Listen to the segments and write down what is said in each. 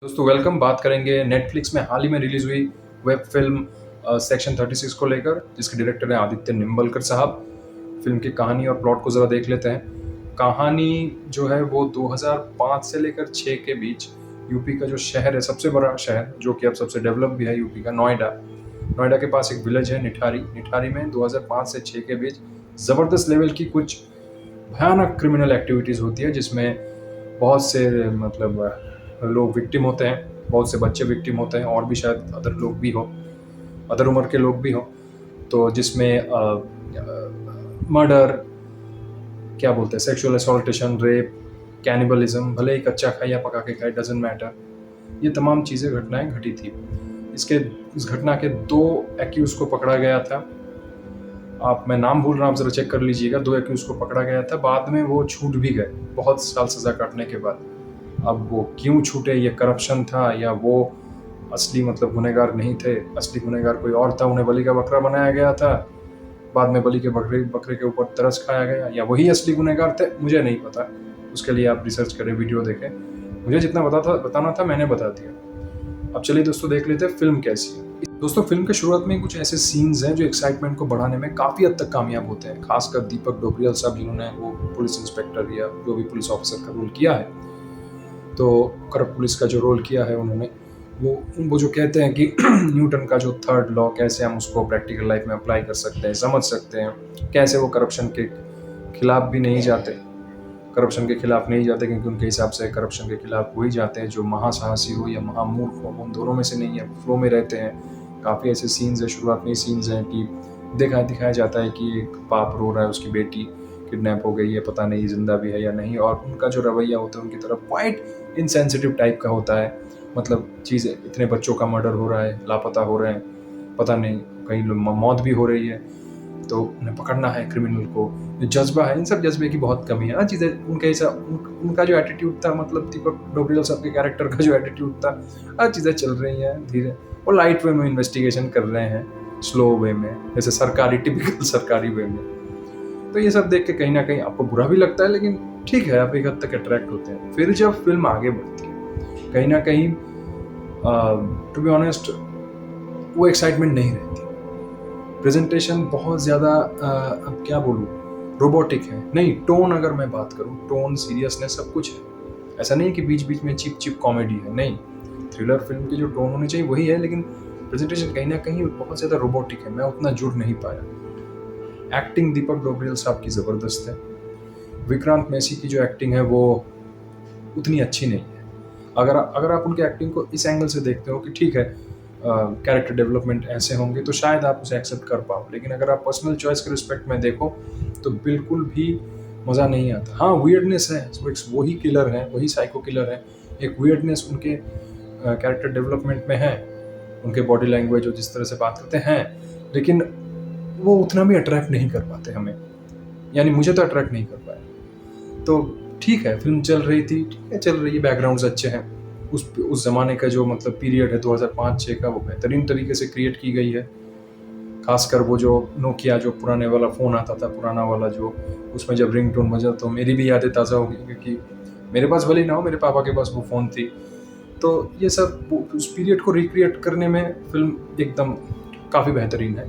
दोस्तों वेलकम। बात करेंगे नेटफ्लिक्स में हाल ही में रिलीज हुई वेब फिल्म सेक्शन 36 को लेकर, जिसके डायरेक्टर हैं आदित्य निम्बलकर साहब। फिल्म की कहानी और प्लॉट को ज़रा देख लेते हैं। कहानी जो है वो 2005 से लेकर 6 के बीच यूपी का जो शहर है, सबसे बड़ा शहर जो कि अब सबसे डेवलप भी है यूपी का, नोएडा। नोएडा के पास एक विलेज है निठारी। निठारी में 2005 से 6 के बीच ज़बरदस्त लेवल की कुछ भयानक क्रिमिनल एक्टिविटीज़ होती है, जिसमें बहुत से लोग विक्टिम होते हैं, बहुत से बच्चे विक्टिम होते हैं, और भी शायद अदर लोग भी हो, अदर उम्र के लोग भी हों। तो जिसमें मर्डर, क्या बोलते हैं, सेक्सुअल असॉल्टेशन, रेप, कैनिबलिज्म, भले ही कच्चा खाए या पका के खाए, डजेंट मैटर, ये तमाम चीज़ें घटनाएं घटी थी। इस घटना के 2 एक्यूज को पकड़ा गया था। मैं नाम भूल रहा हूँ, आप ज़रा चेक कर लीजिएगा। 2 एक्यूज को पकड़ा गया था, बाद में वो छूट भी गए बहुत साल सज़ा काटने के बाद। अब वो क्यों छूटे, ये करप्शन था या वो असली गुनहगार नहीं थे, असली गुनहगार कोई और था, उन्हें बलि का बकरा बनाया गया था, बाद में बलि के बकरे के ऊपर तरस खाया गया, या वही असली गुनहगार थे, मुझे नहीं पता। उसके लिए आप रिसर्च करें, वीडियो देखें। मुझे जितना बताना था मैंने बता दिया। अब चलिए दोस्तों देख लेते हैं फिल्म कैसी है। दोस्तों फिल्म के शुरुआत में कुछ ऐसे सीन्स हैं जो एक्साइटमेंट को बढ़ाने में काफ़ी हद तक कामयाब होते हैं, खासकर दीपक डोबरियल साहब, जिन्होंने वो पुलिस इंस्पेक्टर या जो भी पुलिस ऑफिसर का रोल किया है, तो करप्ट पुलिस का जो रोल किया है उन्होंने, वो जो कहते हैं कि न्यूटन का जो 3rd लॉ, कैसे हम उसको प्रैक्टिकल लाइफ में अप्लाई कर सकते हैं, समझ सकते हैं, कैसे वो करप्शन के खिलाफ भी नहीं जाते, करप्शन के खिलाफ नहीं जाते, क्योंकि उनके हिसाब से करप्शन के खिलाफ वही जाते हैं जो महासाहसी हो या महामूर्ख हो, उन दोनों में से नहीं है, फ्लो में रहते हैं। काफ़ी ऐसे सीन्स हैं, शुरुआत में ही सीन्स हैं कि दिखाया जाता है कि एक बाप रो रहा है, उसकी बेटी किडनैप हो गई है, पता नहीं जिंदा भी है या नहीं, और उनका जो रवैया होता है उनकी तरफ क्वाइट इनसेंसिटिव टाइप का होता है। चीज़ें, इतने बच्चों का मर्डर हो रहा है, लापता हो रहे हैं, पता नहीं कहीं मौत भी हो रही है, तो उन्हें पकड़ना है क्रिमिनल को। जो जज्बा है, इन सब जज्बे की बहुत कमी है। चीज़ें उनके हिसाब, उनका जो एटीट्यूड था, दीपक डोबरियल साहब के कैरेक्टर का जो एटीट्यूड था, हर चीज़ें चल रही हैं धीरे, वो लाइट वे में इन्वेस्टिगेशन कर रहे हैं, स्लो वे में, जैसे सरकारी, टिपिकल सरकारी वे में। तो ये सब देख के कहीं ना कहीं आपको बुरा भी लगता है, लेकिन ठीक है, आप एक हद तक अट्रैक्ट होते हैं। फिर जब फिल्म आगे बढ़ती है, कहीं ना कहीं टू बी ऑनेस्ट वो एक्साइटमेंट नहीं रहती। प्रेजेंटेशन बहुत ज़्यादा, अब क्या बोलूँ, रोबोटिक है। नहीं, टोन अगर मैं बात करूँ, टोन, सीरियसनेस, सब कुछ है। ऐसा नहीं कि बीच बीच में चिप कॉमेडी है, नहीं। थ्रिलर फिल्म की जो टोन होनी चाहिए वही है, लेकिन प्रेजेंटेशन कहीं ना कहीं बहुत ज़्यादा रोबोटिक है, मैं उतना जुड़ नहीं पाया। एक्टिंग दीपक डोबरियल साहब की ज़बरदस्त है। विक्रांत मैसी की जो एक्टिंग है वो उतनी अच्छी नहीं है। अगर आप उनके एक्टिंग को इस एंगल से देखते हो कि ठीक है, कैरेक्टर डेवलपमेंट ऐसे होंगे, तो शायद आप उसे एक्सेप्ट कर पाओ, लेकिन अगर आप पर्सनल चॉइस के रिस्पेक्ट में देखो तो बिल्कुल भी मज़ा नहीं आता। हाँ, वियर्डनेस है, वही किलर है, वही साइको किलर है, एक वियर्डनेस उनके कैरेक्टर डेवलपमेंट में है, उनके बॉडी लैंग्वेज और जिस तरह से बात करते हैं, लेकिन वो उतना भी अट्रैक्ट नहीं कर पाते हमें, यानी मुझे तो अट्रैक्ट नहीं कर पाया। तो ठीक है, फिल्म चल रही थी, ठीक है, चल रही है, बैकग्राउंड्स अच्छे हैं। उस ज़माने का जो पीरियड है 2005-6 का, वो बेहतरीन तरीके से क्रिएट की गई है। खासकर वो जो नोकिया, जो पुराने वाला फ़ोन आता था, पुराना वाला, जो उसमें जब रिंगटोन बजा तो मेरी भी यादें ताज़ा हो गई, क्योंकि मेरे पास भले ही ना हो, मेरे पापा के पास वो फ़ोन थी। तो ये सब उस पीरियड को रिक्रिएट करने में फिल्म एकदम काफ़ी बेहतरीन है,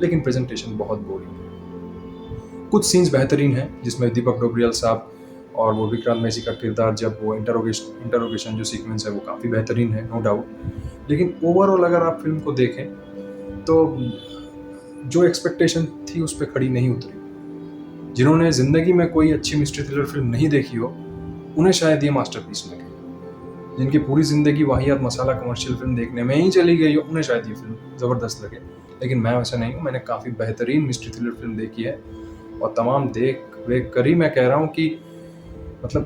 लेकिन प्रेजेंटेशन बहुत बोरिंग है। कुछ सीन्स बेहतरीन हैं, जिसमें दीपक डोबरियल साहब और वो विक्रांत मैसी का किरदार, जब वो इंटरोगेशन जो सीक्वेंस है वो काफ़ी बेहतरीन है, नो डाउट। लेकिन ओवरऑल अगर आप फिल्म को देखें तो जो एक्सपेक्टेशन थी उस पर खड़ी नहीं उतरी। जिन्होंने ज़िंदगी में कोई अच्छी मिस्ट्री थ्रिलर फिल्म नहीं देखी हो, उन्हें शायद ये मास्टरपीस लगे। जिनकी पूरी ज़िंदगी वाहियात मसाला कमर्शियल फिल्म देखने में ही चली गई हो, उन्हें शायद ये फिल्म ज़बरदस्त लगे। लेकिन मैं वैसा नहीं हूँ, मैंने काफ़ी बेहतरीन मिस्ट्री थ्रिलर फिल्म देखी है, और तमाम देख कर ही मैं कह रहा हूँ कि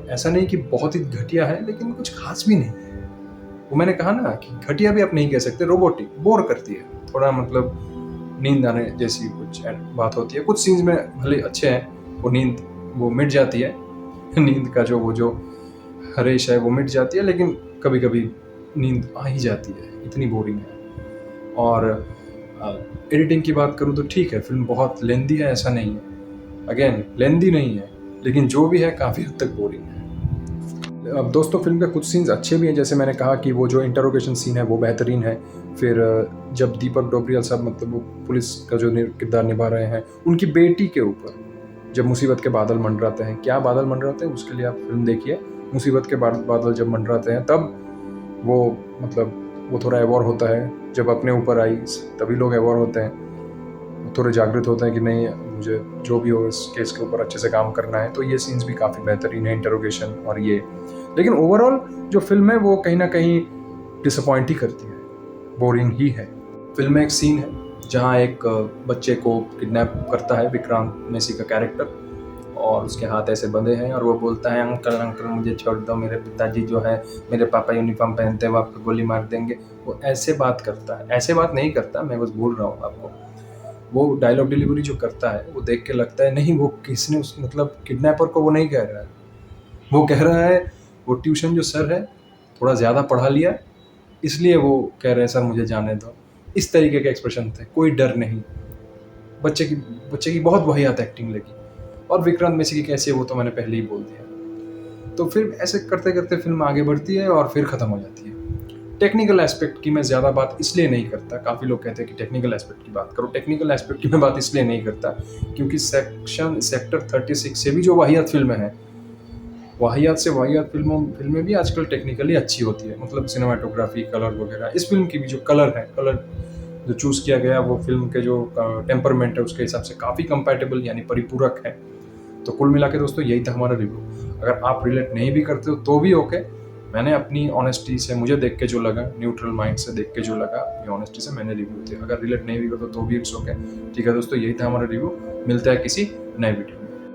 ऐसा नहीं कि बहुत ही घटिया है, लेकिन कुछ खास भी नहीं है। वो मैंने कहा ना कि घटिया भी आप नहीं कह सकते, रोबोटिक, बोर करती है थोड़ा, नींद आने जैसी कुछ बात होती है। कुछ सीन्स में भले अच्छे हैं, वो नींद वो मिट जाती है, नींद का वो जो हरेश है वो मिट जाती है, लेकिन कभी कभी नींद आ ही जाती है, इतनी बोरिंग है। और एडिटिंग की बात करूँ तो ठीक है, फिल्म बहुत लेंदी है, ऐसा नहीं है, अगेन लेंदी नहीं है, लेकिन जो भी है काफ़ी हद तक बोरिंग है। अब दोस्तों फिल्म के कुछ सीन्स अच्छे भी हैं, जैसे मैंने कहा कि वो जो इंटरोगेशन सीन है वो बेहतरीन है। फिर जब दीपक डोबरियाल साहब मतलब वो पुलिस का जो किरदार निभा रहे हैं, उनकी बेटी के ऊपर जब मुसीबत के बादल मंडराते हैं, क्या बादल मंडराते हैं उसके लिए आप फिल्म देखिए। मुसीबत के बादल जब मंडराते हैं तब वो मतलब वो थोड़ा अवॉर होता है, जब अपने ऊपर आई तभी लोग अवॉर होते हैं, थोड़े जागृत होते हैं कि नहीं मुझे जो भी हो इस केस के ऊपर अच्छे से काम करना है। तो ये सीन्स भी काफ़ी बेहतरीन है, इंटरोगेशन और ये। लेकिन ओवरऑल जो फिल्म है वो कहीं ना कहीं डिसअपॉइंट ही करती है, बोरिंग ही है। फिल्म में एक सीन है जहाँ एक बच्चे को किडनैप करता है विक्रांत मैसी का कैरेक्टर, और उसके हाथ ऐसे बंधे हैं और वो बोलता है अंकल अंकल मुझे छोड़ दो, मेरे पिताजी जो है मेरे पापा यूनिफॉर्म पहनते हैं वो आपको गोली मार देंगे। वो ऐसे बात करता है, ऐसे बात नहीं करता, मैं बस बोल रहा हूँ आपको। वो डायलॉग डिलीवरी जो करता है वो देख के लगता है नहीं वो किसने उस मतलब किडनैपर को वो नहीं कह रहा है, वो कह रहा है वो ट्यूशन जो सर है थोड़ा ज़्यादा पढ़ा लिया इसलिए वो कह रहे हैं सर मुझे जाने दो। इस तरीके के एक्सप्रेशन थे, कोई डर नहीं। बच्चे की बहुत वाहियात एक्टिंग लगी। और विक्रांत मैसी की कैसी है वो तो मैंने पहले ही बोल दिया। तो फिर ऐसे करते करते फिल्म आगे बढ़ती है और फिर ख़त्म हो जाती है। टेक्निकल एस्पेक्ट की मैं ज़्यादा बात इसलिए नहीं करता, काफ़ी लोग कहते हैं कि टेक्निकल एस्पेक्ट की बात करो। टेक्निकल एस्पेक्ट की मैं बात इसलिए नहीं करता क्योंकि सेक्टर 36 से भी जो वाहियात फिल्में हैं, वाहियात से वाहियात फिल्में भी आजकल टेक्निकली अच्छी होती है, मतलब सिनेमाटोग्राफी, कलर वगैरह। इस फिल्म की भी जो कलर जो चूज़ किया गया वो फिल्म के जो टेम्परमेंट है उसके हिसाब से काफ़ी कंपैटिबल यानी परिपूरक है। तो कुल मिला के दोस्तों यही था हमारा रिव्यू। अगर आप रिलेट नहीं भी करते हो तो भी ओके, मैंने अपनी ऑनेस्टी से मुझे देख के जो लगा, न्यूट्रल माइंड से देख के जो लगा, अपनी ऑनेस्टी से मैंने रिव्यू दिया। अगर रिलेट नहीं भी करते तो भी इट्स ओके। ठीक है दोस्तों, यही था हमारा रिव्यू। मिलता है किसी नए वीडियो।